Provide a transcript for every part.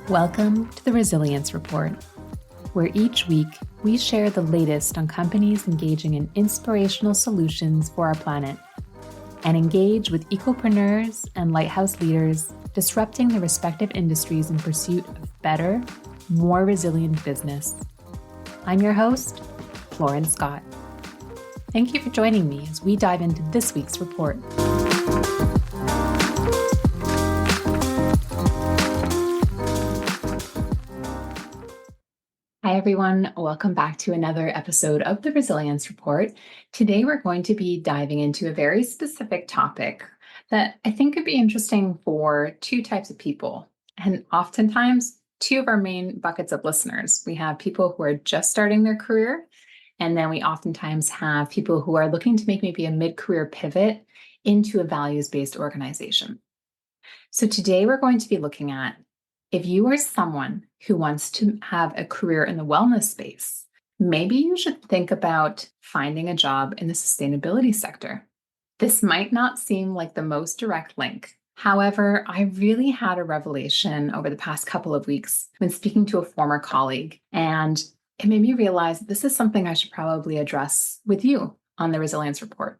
Welcome to the Resilience Report, where each week we share the latest on companies engaging in inspirational solutions for our planet and engage with ecopreneurs and lighthouse leaders disrupting their respective industries in pursuit of better, more resilient business. I'm your host, Florence Scott. Thank you for joining me as we dive into this week's report. Hi, everyone. Welcome back to another episode of the Resilience Report. Today, we're going to be diving into a very specific topic that I think could be interesting for two types of people, and oftentimes two of our main buckets of listeners. We have people who are just starting their career, and then we oftentimes have people who are looking to make maybe a mid-career pivot into a values-based organization. So today, we're going to be looking at if you are someone who wants to have a career in the wellness space, maybe you should think about finding a job in the sustainability sector. This might not seem like the most direct link. However, I really had a revelation over the past couple of weeks when speaking to a former colleague, and it made me realize that this is something I should probably address with you on the Resilience Report.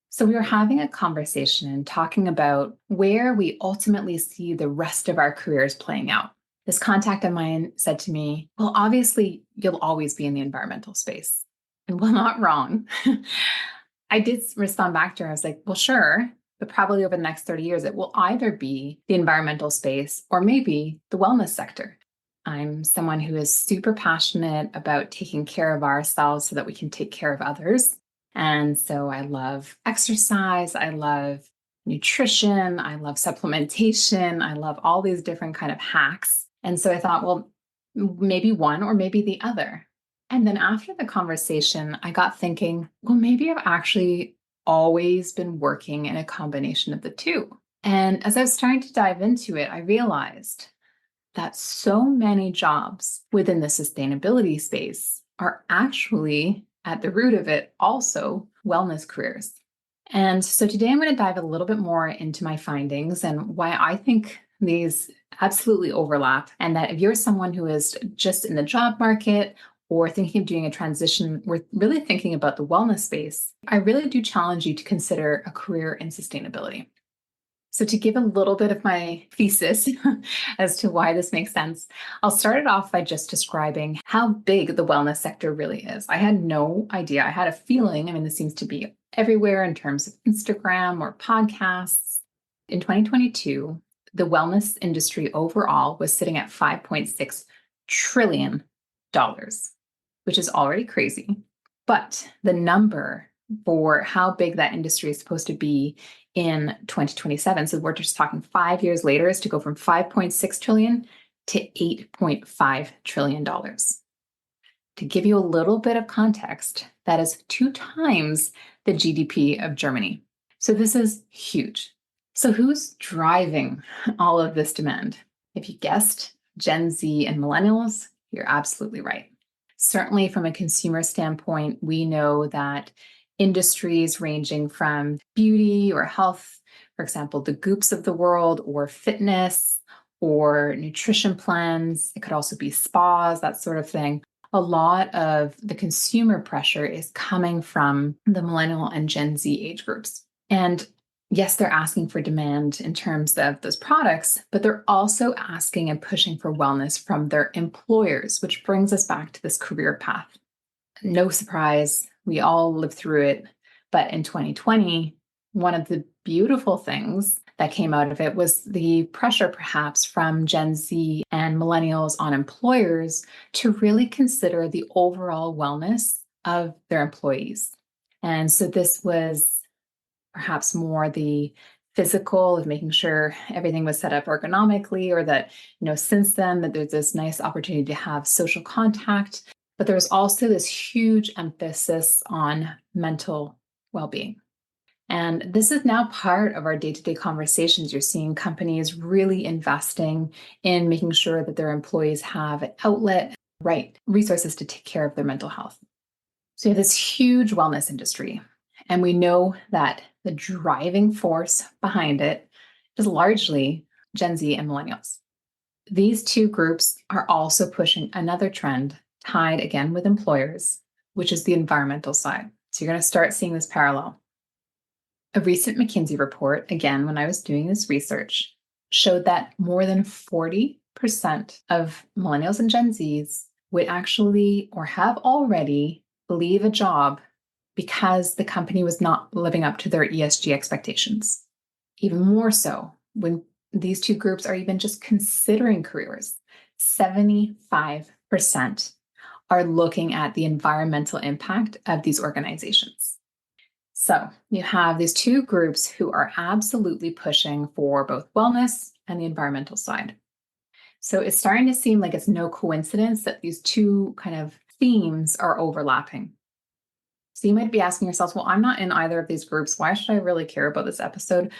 So we were having a conversation and talking about where we ultimately see the rest of our careers playing out. This contact of mine said to me, well, obviously, you'll always be in the environmental space. And well, not wrong. I did respond back to her. I was like, well, sure, but probably over the next 30 years, it will either be the environmental space or maybe the wellness sector. I'm someone who is super passionate about taking care of ourselves so that we can take care of others. And so I love exercise, I love nutrition, I love supplementation, I love all these different kind of hacks. And so I thought, well, maybe one or maybe the other. And then after the conversation, I got thinking, well, maybe I've actually always been working in a combination of the two. And as I was starting to dive into it, I realized that so many jobs within the sustainability space are actually at the root of it also wellness careers. And so today I'm going to dive a little bit more into my findings and why I think these absolutely overlap, and that if you're someone who is just in the job market or thinking of doing a transition, we're really thinking about the wellness space, I really do challenge you to consider a career in sustainability. So to give a little bit of my thesis as to why this makes sense, I'll start it off by just describing how big the wellness sector really is. I had no idea. I had a feeling, this seems to be everywhere in terms of Instagram or podcasts. In 2022, the wellness industry overall was sitting at $5.6 trillion, which is already crazy. But the number for how big that industry is supposed to be in 2027, so we're just talking 5 years later, is to go from 5.6 trillion to $8.5 trillion. To give you a little bit of context, that is 2 times the GDP of Germany. So this is huge. So who's driving all of this demand? If you guessed Gen Z and Millennials, you're absolutely right. Certainly from a consumer standpoint, we know that industries ranging from beauty or health, for example, the Goops of the world, or fitness or nutrition plans. It could also be spas, that sort of thing. A lot of the consumer pressure is coming from the millennial and Gen Z age groups. And yes, they're asking for demand in terms of those products, but they're also asking and pushing for wellness from their employers, which brings us back to this career path. No surprise, we all lived through it. But in 2020, one of the beautiful things that came out of it was the pressure perhaps from Gen Z and millennials on employers to really consider the overall wellness of their employees. And so this was perhaps more the physical of making sure everything was set up ergonomically, or that, since then that there's this nice opportunity to have social contact. But there's also this huge emphasis on mental well-being. And this is now part of our day-to-day conversations. You're seeing companies really investing in making sure that their employees have an outlet, right resources to take care of their mental health. So you have this huge wellness industry. And we know that the driving force behind it is largely Gen Z and Millennials. These two groups are also pushing another trend tied again with employers, which is the environmental side. So you're going to start seeing this parallel. A recent McKinsey report, again, when I was doing this research, showed that more than 40% of millennials and Gen Zs would actually or have already leave a job because the company was not living up to their ESG expectations. Even more so, when these two groups are even just considering careers, 75% are looking at the environmental impact of these organizations. So you have these two groups who are absolutely pushing for both wellness and the environmental side. So it's starting to seem like it's no coincidence that these two kind of themes are overlapping. So you might be asking yourself, well, I'm not in either of these groups. Why should I really care about this episode?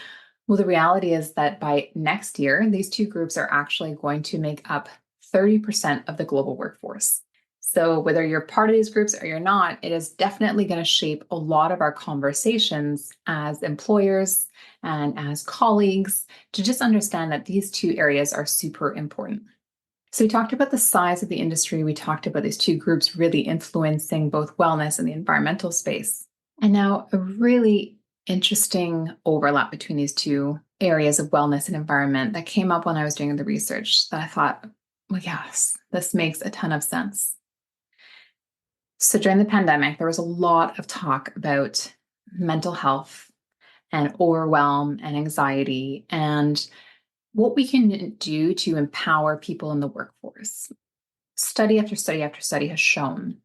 Well, the reality is that by next year, these two groups are actually going to make up 30% of the global workforce. So whether you're part of these groups or you're not, it is definitely going to shape a lot of our conversations as employers and as colleagues to just understand that these two areas are super important. So we talked about the size of the industry. We talked about these two groups really influencing both wellness and the environmental space. And now a really interesting overlap between these two areas of wellness and environment that came up when I was doing the research that I thought, well, yes, this makes a ton of sense. So during the pandemic, there was a lot of talk about mental health and overwhelm and anxiety and what we can do to empower people in the workforce. Study after study after study has shown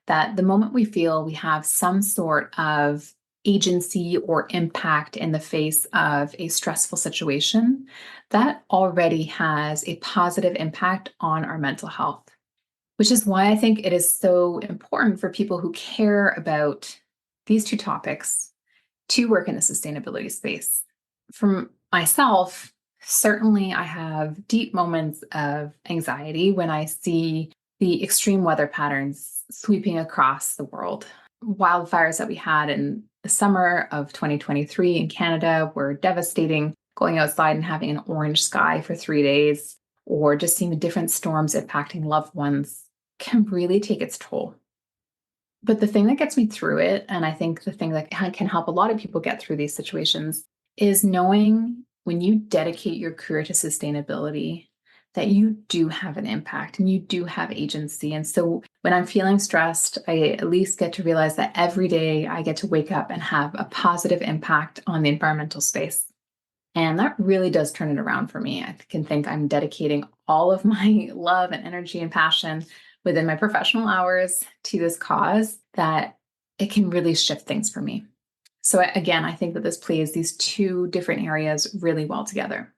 that the moment we feel we have some sort of agency or impact in the face of a stressful situation, that already has a positive impact on our mental health, which is why I think it is so important for people who care about these two topics to work in the sustainability space. For myself, certainly I have deep moments of anxiety when I see the extreme weather patterns sweeping across the world. Wildfires that we had in the summer of 2023 in Canada were devastating. Going outside and having an orange sky for 3 days, or just seeing the different storms impacting loved ones, can really take its toll. But the thing that gets me through it, and I think the thing that can help a lot of people get through these situations, is knowing when you dedicate your career to sustainability, that you do have an impact and you do have agency. And so when I'm feeling stressed, I at least get to realize that every day I get to wake up and have a positive impact on the environmental space. And that really does turn it around for me. I can think I'm dedicating all of my love and energy and passion within my professional hours to this cause, that it can really shift things for me. So again, I think that this plays these two different areas really well together.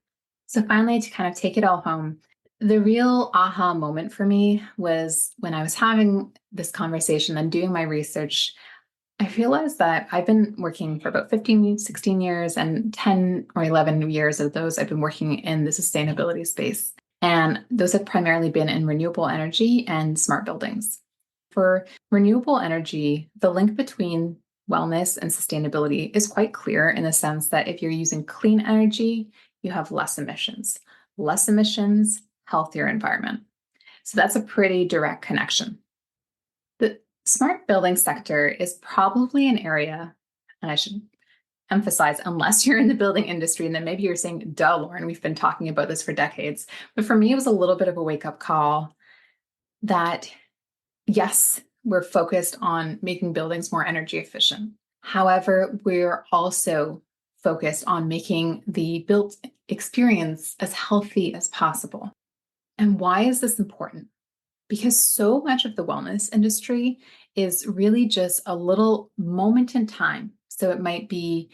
So finally, to kind of take it all home, the real aha moment for me was when I was having this conversation and doing my research. I realized that I've been working for about 15, 16 years, and 10 or 11 years of those I've been working in the sustainability space. And those have primarily been in renewable energy and smart buildings. For renewable energy, the link between wellness and sustainability is quite clear in the sense that if you're using clean energy, you have less emissions. Less emissions, healthier environment. So that's a pretty direct connection. The smart building sector is probably an area, and I should emphasize, unless you're in the building industry, and then maybe you're saying, duh, Lauren, we've been talking about this for decades. But for me, it was a little bit of a wake-up call that, yes, we're focused on making buildings more energy efficient. However, we're also focused on making the built experience as healthy as possible. And why is this important? Because so much of the wellness industry is really just a little moment in time. So it might be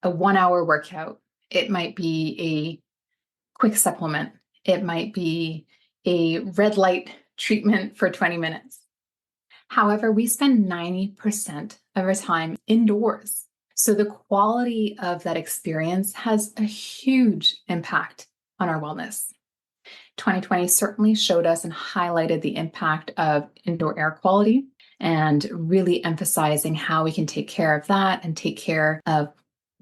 a 1 hour workout. It might be a quick supplement. It might be a red light treatment for 20 minutes. However, we spend 90% of our time indoors. So the quality of that experience has a huge impact on our wellness. 2020 certainly showed us and highlighted the impact of indoor air quality. and really emphasizing how we can take care of that and take care of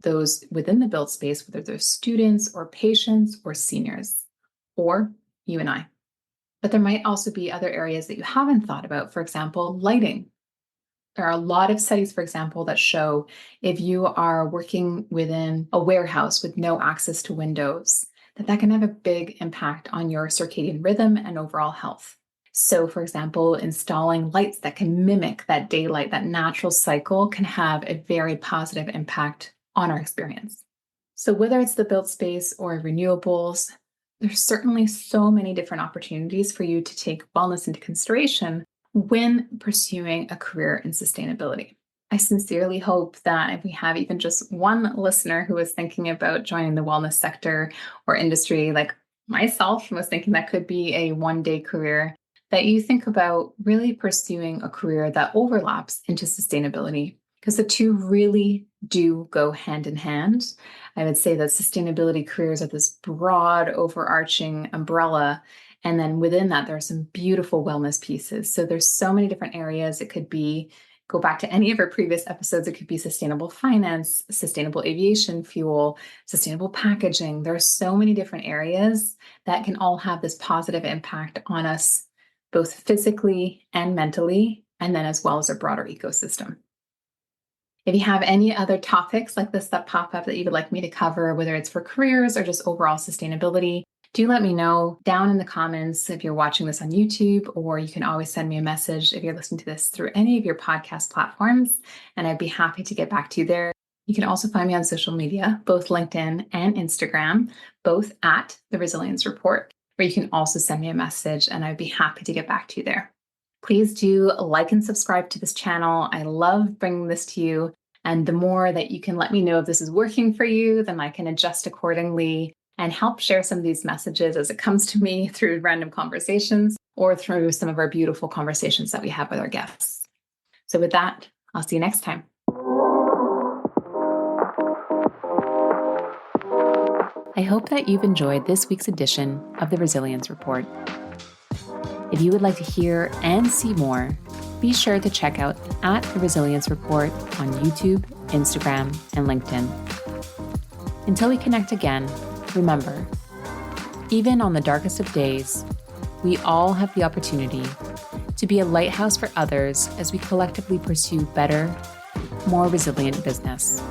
those within the built space, whether they're students or patients or seniors, or you and I. But there might also be other areas that you haven't thought about, for example, lighting. There are a lot of studies, for example, that show if you are working within a warehouse with no access to windows, that can have a big impact on your circadian rhythm and overall health. So, for example, installing lights that can mimic that daylight, that natural cycle, can have a very positive impact on our experience. So, whether it's the built space or renewables, there's certainly so many different opportunities for you to take wellness into consideration when pursuing a career in sustainability. I sincerely hope that if we have even just one listener who is thinking about joining the wellness sector or industry, like myself, was thinking that could be a one-day career, that you think about really pursuing a career that overlaps into sustainability, because the two really do go hand in hand. I would say that sustainability careers are this broad, overarching umbrella. And then within that, there are some beautiful wellness pieces. So there's so many different areas. It could be, go back to any of our previous episodes, it could be sustainable finance, sustainable aviation fuel, sustainable packaging. There are so many different areas that can all have this positive impact on us, both physically and mentally, and then as well as our broader ecosystem. If you have any other topics like this that pop up that you would like me to cover, whether it's for careers or just overall sustainability, do let me know down in the comments if you're watching this on YouTube, or you can always send me a message if you're listening to this through any of your podcast platforms, and I'd be happy to get back to you there. You can also find me on social media, both LinkedIn and Instagram, both at The Resilience Report, where you can also send me a message, and I'd be happy to get back to you there. Please do like and subscribe to this channel. I love bringing this to you. And the more that you can let me know if this is working for you, then I can adjust accordingly and help share some of these messages as it comes to me through random conversations or through some of our beautiful conversations that we have with our guests. So with that, I'll see you next time. I hope that you've enjoyed this week's edition of the Resilience Report. If you would like to hear and see more, be sure to check out at The Resilience Report on YouTube, Instagram, and LinkedIn. Until we connect again, remember, even on the darkest of days, we all have the opportunity to be a lighthouse for others as we collectively pursue better, more resilient business.